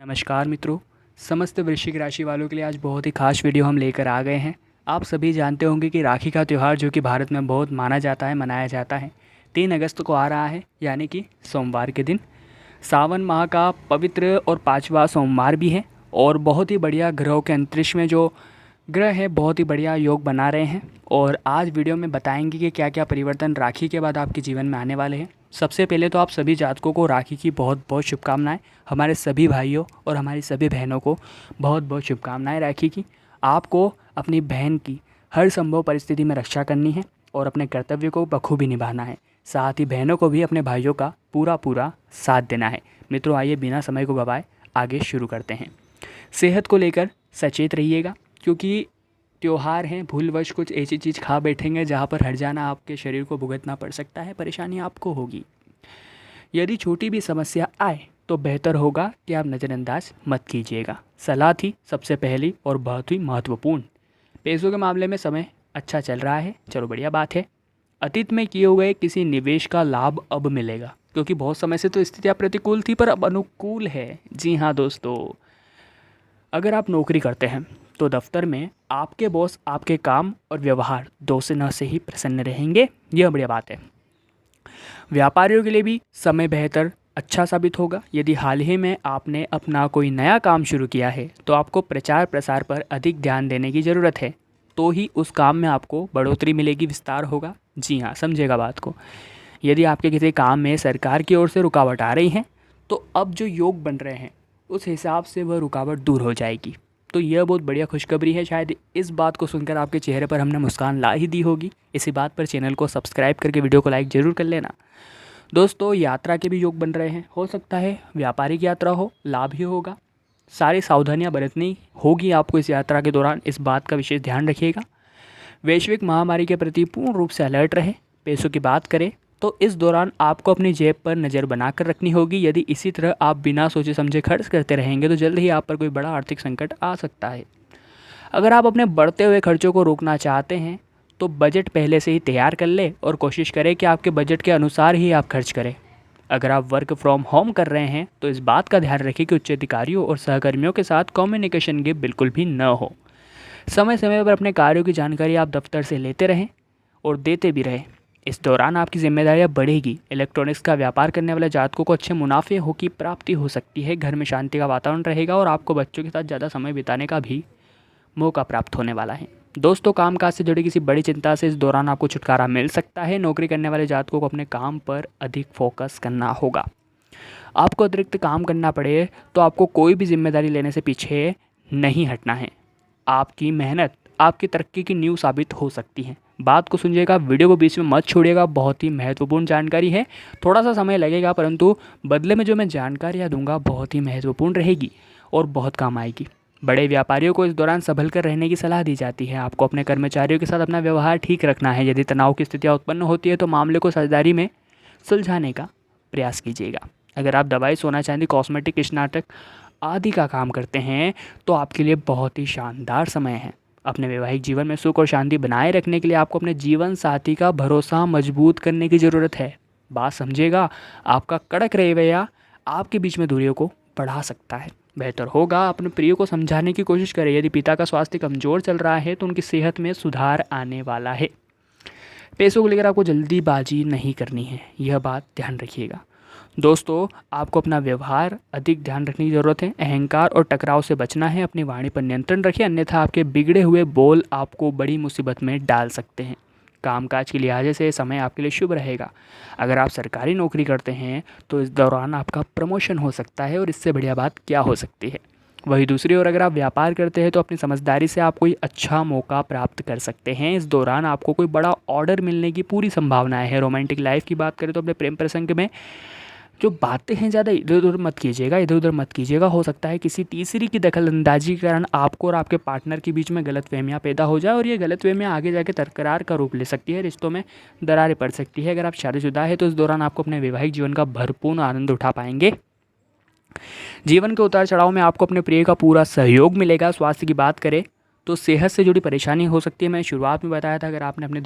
नमस्कार मित्रों। समस्त वृश्चिक राशि वालों के लिए आज बहुत ही खास वीडियो हम लेकर आ गए हैं। आप सभी जानते होंगे कि राखी का त्यौहार जो कि भारत में बहुत माना जाता है, मनाया जाता है, 3 अगस्त को आ रहा है, यानी कि सोमवार के दिन। सावन माह का पवित्र और 5वां सोमवार भी है और बहुत ही बढ़िया ग्रहों के अंतरिक्ष में जो ग्रह है बहुत ही बढ़िया योग बना रहे हैं। और आज वीडियो में बताएंगे कि क्या क्या परिवर्तन राखी के बाद आपके जीवन में आने वाले हैं। सबसे पहले तो आप सभी जातकों को राखी की बहुत बहुत शुभकामनाएं। हमारे सभी भाइयों और हमारी सभी बहनों को बहुत बहुत शुभकामनाएं राखी की। आपको अपनी बहन की हर संभव परिस्थिति में रक्षा करनी है और अपने कर्तव्य को बखूबी निभाना है। साथ ही बहनों को भी अपने भाइयों का पूरा पूरा साथ देना है। मित्रों, आइए बिना समय को गवाए आगे शुरू करते हैं। सेहत को लेकर सचेत रहिएगा, क्योंकि त्योहार हैं, भूलवश कुछ ऐसी चीज़ खा बैठेंगे जहाँ पर हट जाना आपके शरीर को भुगतना पड़ सकता है, परेशानी आपको होगी। यदि छोटी भी समस्या आए तो बेहतर होगा कि आप नज़रअंदाज मत कीजिएगा। सलाह थी सबसे पहली और बहुत ही महत्वपूर्ण। पैसों के मामले में समय अच्छा चल रहा है, चलो बढ़िया बात है। अतीत में किए हुए किसी निवेश का लाभ अब मिलेगा, क्योंकि बहुत समय से तो स्थितियाँ प्रतिकूल थी पर अब अनुकूल है। जी हाँ दोस्तों, अगर आप नौकरी करते हैं तो दफ्तर में आपके बॉस आपके काम और व्यवहार दो से न से ही प्रसन्न रहेंगे, यह बढ़िया बात है। व्यापारियों के लिए भी समय बेहतर अच्छा साबित होगा। यदि हाल ही में आपने अपना कोई नया काम शुरू किया है तो आपको प्रचार प्रसार पर अधिक ध्यान देने की ज़रूरत है, तो ही उस काम में आपको बढ़ोतरी मिलेगी, विस्तार होगा। जी हाँ, समझेगा बात को। यदि आपके किसी काम में सरकार की ओर से रुकावट आ रही है तो अब जो योग बन रहे हैं उस हिसाब से वह रुकावट दूर हो जाएगी। तो यह बहुत बढ़िया खुशखबरी है। शायद इस बात को सुनकर आपके चेहरे पर हमने मुस्कान ला ही दी होगी। इसी बात पर चैनल को सब्सक्राइब करके वीडियो को लाइक ज़रूर कर लेना। दोस्तों, यात्रा के भी योग बन रहे हैं। हो सकता है व्यापारिक यात्रा हो, लाभ ही होगा। सारी सावधानियां बरतनी होगी आपको इस यात्रा के दौरान, इस बात का विशेष ध्यान रखिएगा। वैश्विक महामारी के प्रति पूर्ण रूप से अलर्ट रहे। पैसों की बात करें तो इस दौरान आपको अपनी जेब पर नज़र बनाकर रखनी होगी। यदि इसी तरह आप बिना सोचे समझे खर्च करते रहेंगे तो जल्द ही आप पर कोई बड़ा आर्थिक संकट आ सकता है। अगर आप अपने बढ़ते हुए खर्चों को रोकना चाहते हैं तो बजट पहले से ही तैयार कर ले और कोशिश करें कि आपके बजट के अनुसार ही आप खर्च करें। अगर आप वर्क फ्रॉम होम कर रहे हैं तो इस बात का ध्यान रखें कि उच्च अधिकारियों और सहकर्मियों के साथ कम्युनिकेशन गैप बिल्कुल भी न हो। समय समय पर अपने कार्यों की जानकारी आप दफ्तर से लेते रहें और देते भी रहें। इस दौरान आपकी जिम्मेदारियां बढ़ेगी। इलेक्ट्रॉनिक्स का व्यापार करने वाले जातकों को अच्छे मुनाफे हो की प्राप्ति हो सकती है। घर में शांति का वातावरण रहेगा और आपको बच्चों के साथ ज़्यादा समय बिताने का भी मौका प्राप्त होने वाला है। दोस्तों, कामकाज से जुड़ी किसी बड़ी चिंता से इस दौरान आपको छुटकारा मिल सकता है। नौकरी करने वाले जातकों को अपने काम पर अधिक फोकस करना होगा। आपको अतिरिक्त काम करना पड़े तो आपको कोई भी जिम्मेदारी लेने से पीछे नहीं हटना है। आपकी मेहनत आपकी तरक्की की नींव साबित हो सकती है। बात को सुनिएगा, वीडियो को बीच में मत छोड़िएगा, बहुत ही महत्वपूर्ण जानकारी है। थोड़ा सा समय लगेगा परंतु बदले में जो मैं जानकारियाँ दूंगा बहुत ही महत्वपूर्ण रहेगी और बहुत काम आएगी। बड़े व्यापारियों को इस दौरान संभल कर रहने की सलाह दी जाती है। आपको अपने कर्मचारियों के साथ अपना व्यवहार ठीक रखना है। यदि तनाव की स्थितियाँ उत्पन्न होती है तो मामले को समझदारी में सुलझाने का प्रयास कीजिएगा। अगर आप दवाई, सोना चांदी, कॉस्मेटिक, स्नातक आदि का काम करते हैं तो आपके लिए बहुत ही शानदार समय है। अपने वैवाहिक जीवन में सुख और शांति बनाए रखने के लिए आपको अपने जीवन साथी का भरोसा मजबूत करने की ज़रूरत है। बात समझिएगा, आपका कड़क रवैया आपके बीच में दूरियों को बढ़ा सकता है। बेहतर होगा अपने प्रिय को समझाने की कोशिश करें। यदि पिता का स्वास्थ्य कमज़ोर चल रहा है तो उनकी सेहत में सुधार आने वाला है। पैसों को लेकर आपको जल्दीबाजी नहीं करनी है, यह बात ध्यान रखिएगा। दोस्तों, आपको अपना व्यवहार अधिक ध्यान रखने की ज़रूरत है। अहंकार और टकराव से बचना है। अपनी वाणी पर नियंत्रण रखें, अन्यथा आपके बिगड़े हुए बोल आपको बड़ी मुसीबत में डाल सकते हैं। कामकाज के लिहाज से समय आपके लिए शुभ रहेगा। अगर आप सरकारी नौकरी करते हैं तो इस दौरान आपका प्रमोशन हो सकता है और इससे बढ़िया बात क्या हो सकती है। वहीं दूसरी ओर अगर आप व्यापार करते हैं तो अपनी समझदारी से आप कोई अच्छा मौका प्राप्त कर सकते हैं। इस दौरान आपको कोई बड़ा ऑर्डर मिलने की पूरी संभावनाएं है। रोमांटिक लाइफ की बात करें तो अपने प्रेम प्रसंग में जो बातें हैं ज़्यादा इधर उधर मत कीजिएगा। हो सकता है किसी तीसरी की दखलंदाजी के कारण आपको और आपके पार्टनर के बीच में गलतफहमियां पैदा हो जाए और ये गलतफहमियां आगे जाके तकरार का रूप ले सकती है, रिश्तों में दरारें पड़ सकती है। अगर आप शादीशुदा है तो इस दौरान आपको अपने वैवाहिक जीवन का भरपूर आनंद उठा पाएंगे। जीवन के उतार चढ़ाव में आपको अपने प्रिय का पूरा सहयोग मिलेगा। स्वास्थ्य की बात करें तो सेहत से जुड़ी परेशानी हो सकती है। मैंने शुरुआत में बताया था, अगर आपने अपनी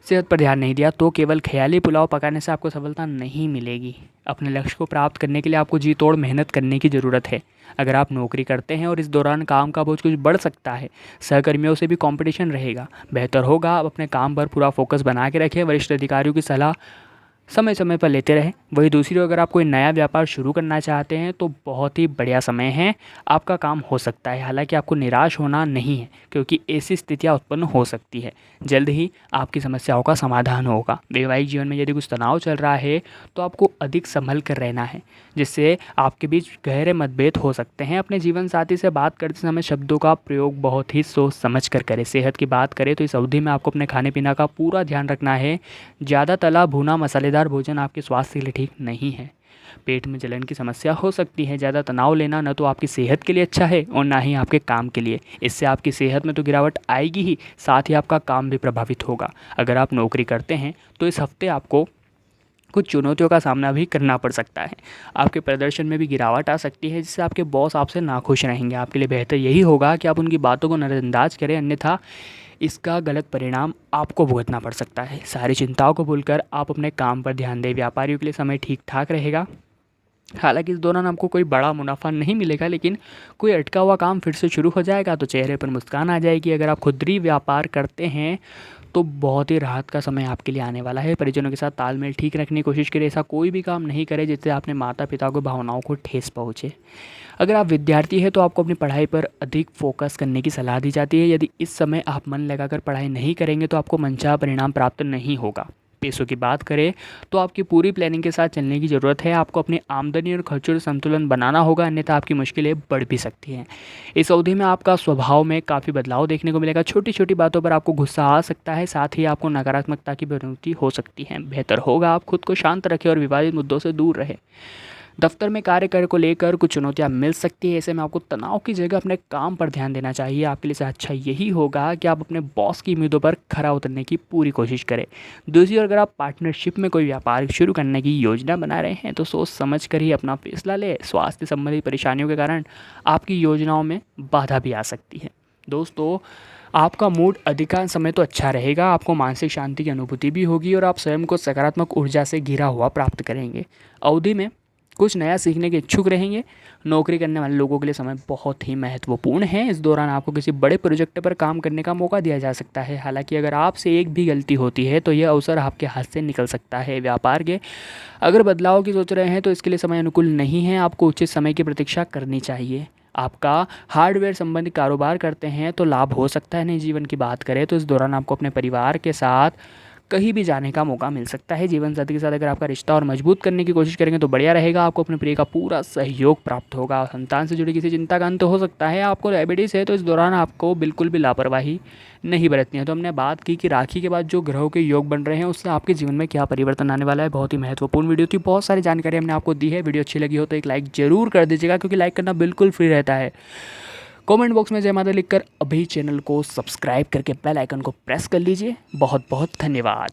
सेहत पर ध्यान नहीं दिया तो केवल ख़याली पुलाव पकाने से आपको सफलता नहीं मिलेगी। अपने लक्ष्य को प्राप्त करने के लिए आपको जी तोड़ मेहनत करने की ज़रूरत है। अगर आप नौकरी करते हैं और इस दौरान काम का बोझ कुछ बढ़ सकता है, सहकर्मियों से भी कंपटीशन रहेगा, बेहतर होगा आप अपने काम पर पूरा फोकस बना के रखें, वरिष्ठ अधिकारियों की सलाह समय समय पर लेते रहें। वही दूसरी ओर अगर आप कोई नया व्यापार शुरू करना चाहते हैं तो बहुत ही बढ़िया समय है, आपका काम हो सकता है। हालांकि आपको निराश होना नहीं है, क्योंकि ऐसी स्थितियां उत्पन्न हो सकती है। जल्द ही आपकी समस्याओं का समाधान होगा। वैवाहिक जीवन में यदि कुछ तनाव चल रहा है तो आपको अधिक संभल कर रहना है, जिससे आपके बीच गहरे मतभेद हो सकते हैं। अपने जीवन साथी से बात करते समय शब्दों का प्रयोग बहुत ही सोच समझ कर करें। सेहत की बात करें तो इस अवधि में आपको अपने खाने पीने का पूरा ध्यान रखना है। ज़्यादा तला भुना मसालेदार भोजन आपके स्वास्थ्य के लिए ठीक नहीं है। पेट में जलन की समस्या हो सकती है। ज़्यादा तनाव लेना न तो आपकी सेहत के लिए अच्छा है और ना ही आपके काम के लिए। इससे आपकी सेहत में तो गिरावट आएगी ही, साथ ही आपका काम भी प्रभावित होगा। अगर आप नौकरी करते हैं तो इस हफ्ते आपको कुछ चुनौतियों का सामना भी करना पड़ सकता है। आपके प्रदर्शन में भी गिरावट आ सकती है, जिससे आपके बॉस आपसे नाखुश रहेंगे। आपके लिए बेहतर यही होगा कि आप उनकी बातों को नज़रअंदाज करें, अन्यथा इसका गलत परिणाम आपको भुगतना पड़ सकता है। सारी चिंताओं को भूलकर आप अपने काम पर ध्यान दें। व्यापारियों के लिए समय ठीक ठाक रहेगा। हालांकि इस दौरान आपको कोई बड़ा मुनाफा नहीं मिलेगा, लेकिन कोई अटका हुआ काम फिर से शुरू हो जाएगा तो चेहरे पर मुस्कान आ जाएगी। अगर आप खुदरी व्यापार करते हैं तो बहुत ही राहत का समय आपके लिए आने वाला है। परिजनों के साथ तालमेल ठीक रखने की कोशिश करें। ऐसा कोई भी काम नहीं करें जिससे अपने माता पिता को भावनाओं को ठेस पहुँचे। अगर आप विद्यार्थी हैं तो आपको अपनी पढ़ाई पर अधिक फोकस करने की सलाह दी जाती है। यदि इस समय आप मन लगाकर पढ़ाई नहीं करेंगे तो आपको मनचाहा परिणाम प्राप्त नहीं होगा। पैसों की बात करें तो आपकी पूरी प्लानिंग के साथ चलने की ज़रूरत है। आपको अपनी आमदनी और खर्चों का संतुलन बनाना होगा, अन्यथा आपकी मुश्किलें बढ़ भी सकती हैं। इस अवधि में आपका स्वभाव में काफ़ी बदलाव देखने को मिलेगा। छोटी छोटी बातों पर आपको गुस्सा आ सकता है, साथ ही आपको नकारात्मकता की प्रवृत्ति हो सकती है। बेहतर होगा आप खुद को शांत रखें और विवादित मुद्दों से दूर रहें। दफ्तर में कार्य को लेकर कुछ चुनौतियां मिल सकती है। ऐसे में आपको तनाव की जगह अपने काम पर ध्यान देना चाहिए। आपके लिए अच्छा यही होगा कि आप अपने बॉस की उम्मीदों पर खरा उतरने की पूरी कोशिश करें। दूसरी ओर अगर आप पार्टनरशिप में कोई व्यापार शुरू करने की योजना बना रहे हैं तो सोच समझ कर ही अपना फैसला लें। स्वास्थ्य संबंधी परेशानियों के कारण आपकी योजनाओं में बाधा भी आ सकती है। दोस्तों, आपका मूड अधिकांश समय तो अच्छा रहेगा। आपको मानसिक शांति की अनुभूति भी होगी और आप स्वयं को सकारात्मक ऊर्जा से घिरा हुआ प्राप्त करेंगे। अवधि में कुछ नया सीखने के इच्छुक रहेंगे। नौकरी करने वाले लोगों के लिए समय बहुत ही महत्वपूर्ण है। इस दौरान आपको किसी बड़े प्रोजेक्ट पर काम करने का मौका दिया जा सकता है। हालांकि अगर आपसे एक भी गलती होती है तो यह अवसर आपके हाथ से निकल सकता है। व्यापार के अगर बदलाव की सोच रहे हैं तो इसके लिए समय अनुकूल नहीं है। आपको उचित समय की प्रतीक्षा करनी चाहिए। आपका हार्डवेयर संबंधी कारोबार करते हैं तो लाभ हो सकता है। नहीं, जीवन की बात करें तो इस दौरान आपको अपने परिवार के साथ कहीं भी जाने का मौका मिल सकता है। जीवन साथी के साथ अगर आपका रिश्ता और मजबूत करने की कोशिश करेंगे तो बढ़िया रहेगा। आपको अपने प्रिय का पूरा सहयोग प्राप्त होगा। संतान से जुड़ी किसी चिंता का अंत हो सकता है। आपको डायबिटीज़ है तो इस दौरान आपको बिल्कुल भी लापरवाही नहीं बरतनी है। तो हमने बात की कि राखी के बाद जो ग्रहों के योग बन रहे हैं उससे आपके जीवन में क्या परिवर्तन आने वाला है। बहुत ही महत्वपूर्ण वीडियो थी, बहुत सारी जानकारी हमने आपको दी है। वीडियो अच्छी लगी हो तो एक लाइक जरूर कर दीजिएगा, क्योंकि लाइक करना बिल्कुल फ्री रहता है। कमेंट बॉक्स में जय माता लिखकर अभी चैनल को सब्सक्राइब करके बेल आइकन को प्रेस कर लीजिए। बहुत बहुत धन्यवाद।